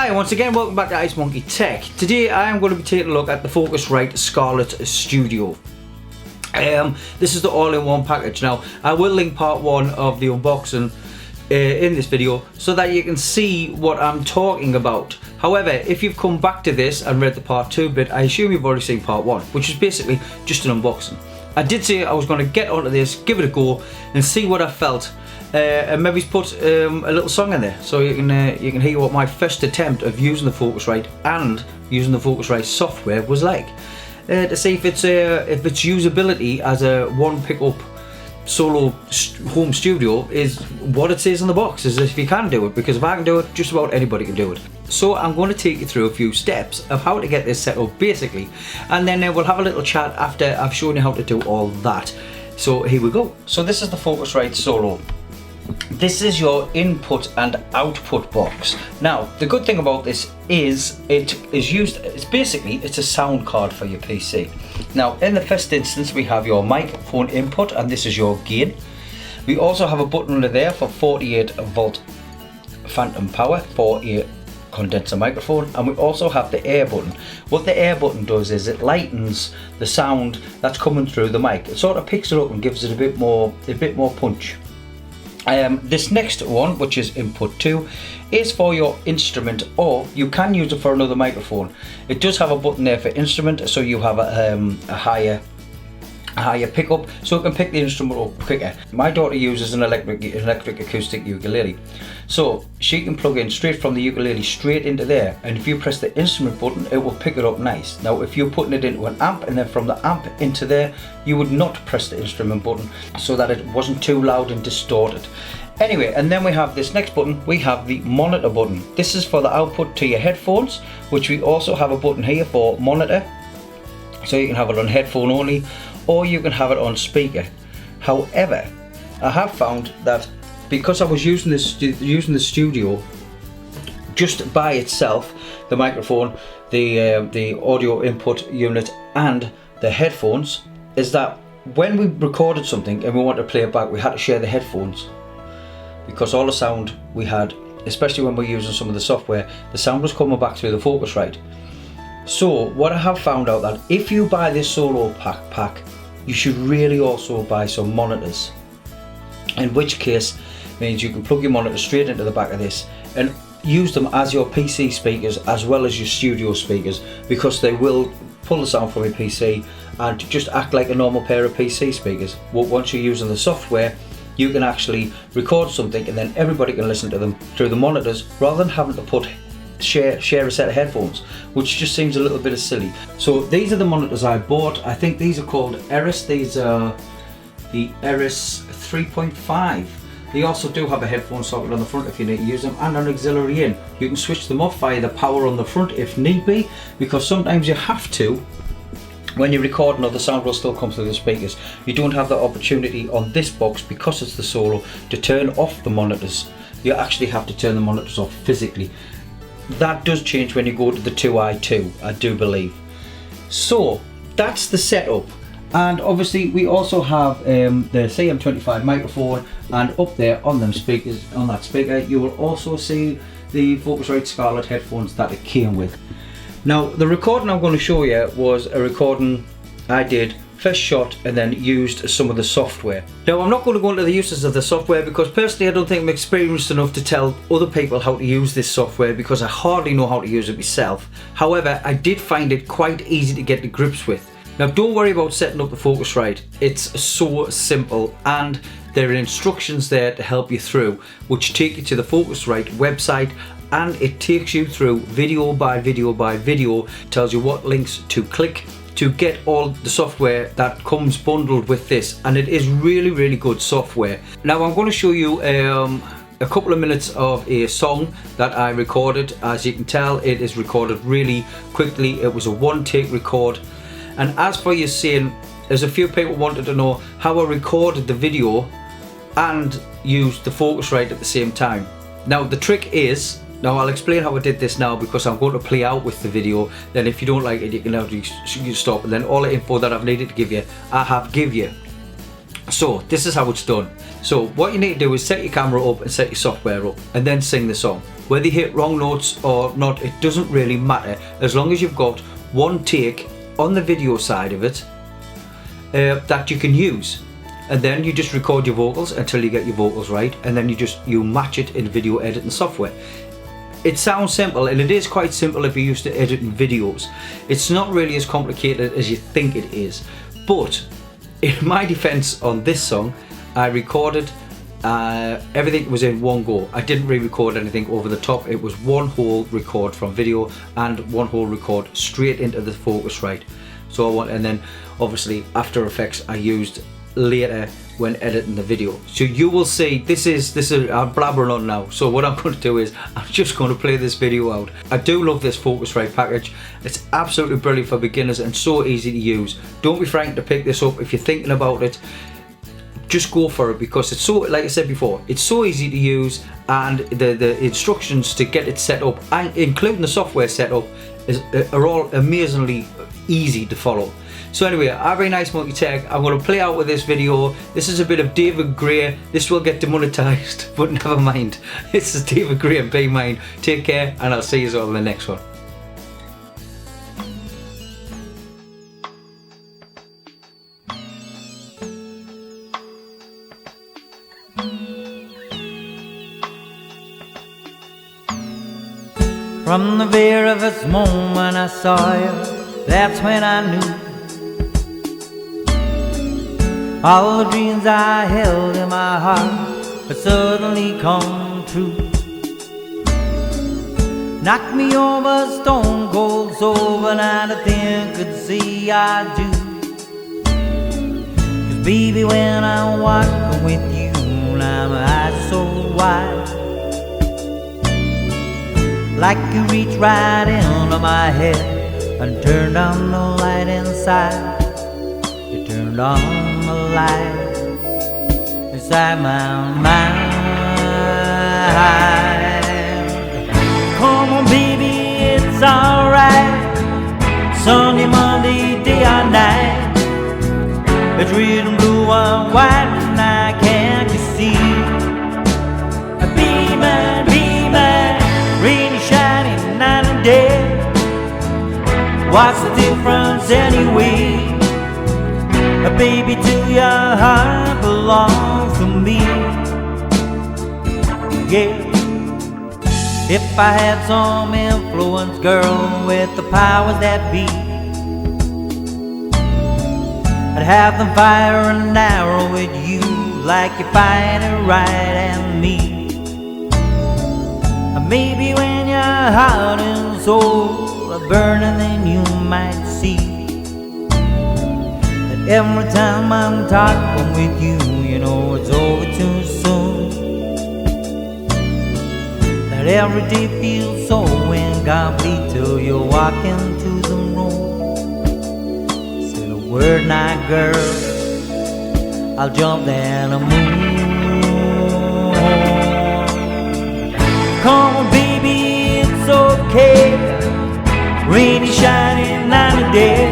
Hi, once again, welcome back to Ice Monkey Tech. Today I am going to be taking a look at the Focusrite Scarlett SUDIO. This is the all-in-one package. Now, I will link part 1 of the unboxing in this video so that you can see what I'm talking about. However, if you've come back to this and read the part 2 bit, I assume you've already seen part 1, which is basically just an unboxing. I did say I was going to get onto this, give it a go, and see what I felt. And maybe put a little song in there so you can hear what my first attempt of using the Focusrite and using the Focusrite software was like, to see if its usability as a one pickup solo home studio is what it says on the box, as if you can do it, because if I can do it, just about anybody can do it. So I'm going to take you through a few steps of how to get this set up basically, and then we'll have a little chat after I've shown you how to do all that. So here we go. So this is the Focusrite Solo. This is your input and output box. Now, the good thing about this is it's a sound card for your PC. Now, in the first instance, we have your microphone input, and this is your gain. We also have a button under there for 48 volt phantom power for a condenser microphone, and we also have the air button. What the air button does is it lightens the sound that's coming through the mic. It sort of picks it up and gives it a bit more punch. This next one, which is input 2, is for your instrument, or you can use it for another microphone. It does have a button there for instrument, so you have a higher pickup, so it can pick the instrument up quicker. My daughter uses an electric acoustic ukulele, so she can plug in straight from the ukulele straight into there, and if you press the instrument button, it will pick it up nice. Now, if you're putting it into an amp and then from the amp into there, you would not press the instrument button so that it wasn't too loud and distorted. Anyway, and then we have this next button, we have the monitor button. This is for the output to your headphones, which we also have a button here for monitor, so you can have it on headphone only, or you can have it on speaker. However, I have found that because I was using the SUDIO just by itself, the microphone, the audio input unit, and the headphones, is that when we recorded something and we wanted to play it back, we had to share the headphones, because all the sound we had, especially when we're using some of the software, the sound was coming back through the Focusrite. So what I have found out that if you buy this solo pack, you should really also buy some monitors, in which case means you can plug your monitor straight into the back of this and use them as your PC speakers as well as your studio speakers, because they will pull the sound from your PC and just act like a normal pair of PC speakers. But once you're using the software, you can actually record something and then everybody can listen to them through the monitors, rather than having to share a set of headphones, which just seems a little bit silly. So these are the monitors I bought. I think these are called Eris. These are the Eris 3.5. They also do have a headphone socket on the front if you need to use them, and an auxiliary in. You can switch them off via the power on the front if need be, because sometimes you have to. When you're recording, or the sound will still come through the speakers. You don't have the opportunity on this box, because it's the Solo, to turn off the monitors. You actually have to turn the monitors off physically. That does change when you go to the 2i2, I do believe. So that's the setup, and obviously we also have the CM25 microphone, and up there on them speakers, on that speaker, you will also see the Focusrite Scarlett headphones that it came with. Now, the recording I'm going to show you was a recording I did first shot and then used some of the software. Now, I'm not going to go into the uses of the software, because personally I don't think I'm experienced enough to tell other people how to use this software, because I hardly know how to use it myself. However, I did find it quite easy to get to grips with. Now, don't worry about setting up the Focusrite. It's so simple, and there are instructions there to help you through, which take you to the Focusrite website, and it takes you through video by video by video, tells you what links to click to get all the software that comes bundled with this, and it is really good software. Now, I'm going to show you a couple of minutes of a song that I recorded. As you can tell, it is recorded really quickly. It was a one-take record. And as for you saying, there's a few people wanted to know how I recorded the video and used the Focusrite at the same time. Now, the trick is, now I'll explain how I did this now, because I'm going to play out with the video. Then if you don't like it, you can stop, and then all the info that I've needed to give you, I have give you. So this is how it's done. So what you need to do is set your camera up and set your software up, and then sing the song. Whether you hit wrong notes or not, it doesn't really matter, as long as you've got one take on the video side of it that you can use. And then you just record your vocals until you get your vocals right, and then you match it in video editing software. It sounds simple, and it is quite simple if you're used to editing videos. It's not really as complicated as you think it is. But in my defense on this song, I recorded everything was in one go. I didn't re-record anything over the top. It was one whole record from video and one whole record straight into the Focusrite. And then obviously After Effects I used later when editing the video. So you will see, this is I'm blabbering on now. So what I'm going to do is I'm just going to play this video out. I do love this Focusrite package. It's absolutely brilliant for beginners and so easy to use. Don't be frightened to pick this up if you're thinking about it. Just go for it, because it's so, like I said before, it's so easy to use, and the instructions to get it set up, and including the software setup, are all amazingly easy to follow. So anyway, have a very nice Monkey Tech. I'm going to play out with this video. This is a bit of David Gray. This will get demonetized, but never mind. This is David Gray and Be Mine. Take care, and I'll see you all in the next one. From the very first moment I saw you, that's when I knew all the dreams I held in my heart had suddenly come true. Knocked me over stone cold sober, not a thing could see I do. 'Cause baby, when I'm walking with you, now my eyes so wide, like you reach right into my head and turned on the light inside. You turned on the light inside my mind. Come on baby, it's alright. Sunday, Monday, day or night, it's red and blue and white, and I can't you see? Be mine, rainy, shining, night and day. What's the difference anyway? Baby, to your heart belongs to me. Yeah. If I had some influence, girl, with the powers that be, I'd have them fire and arrow with you like you find it right and me. Maybe when your heart and soul are burning, then you might see that every time I'm talking with you, you know it's over too soon. That every day feels so incomplete till you walk into the room. Say the word now, girl, I'll jump down the moon. Come on baby, it's okay. Rainy, shining night and day.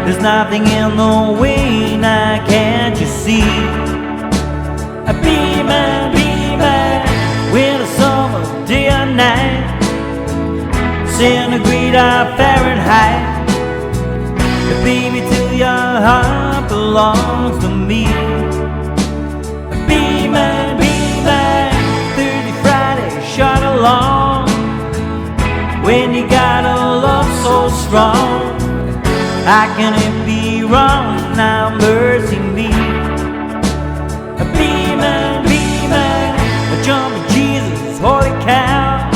There's nothing in the way, now can't you see? Be mine, winter, summer, day or night, centigrade or Fahrenheit. Baby, till your heart belongs to me. Be mine, Thursday, Friday, shot along. When you got a love so strong, how can it be wrong? Now mercy me. Be mine, jumping Jesus, holy cow.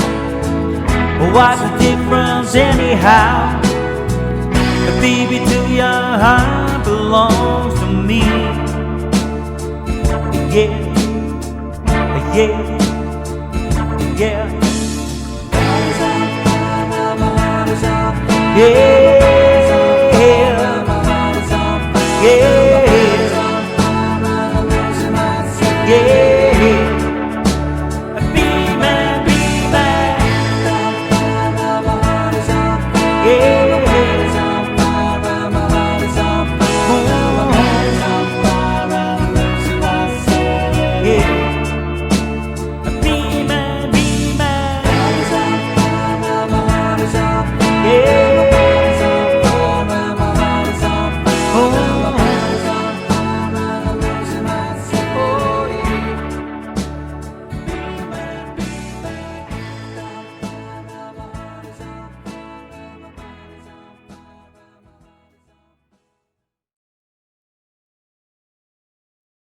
What's the difference anyhow? Baby, till your heart belongs to me. Yeah, yeah, yeah. Yeah, yeah.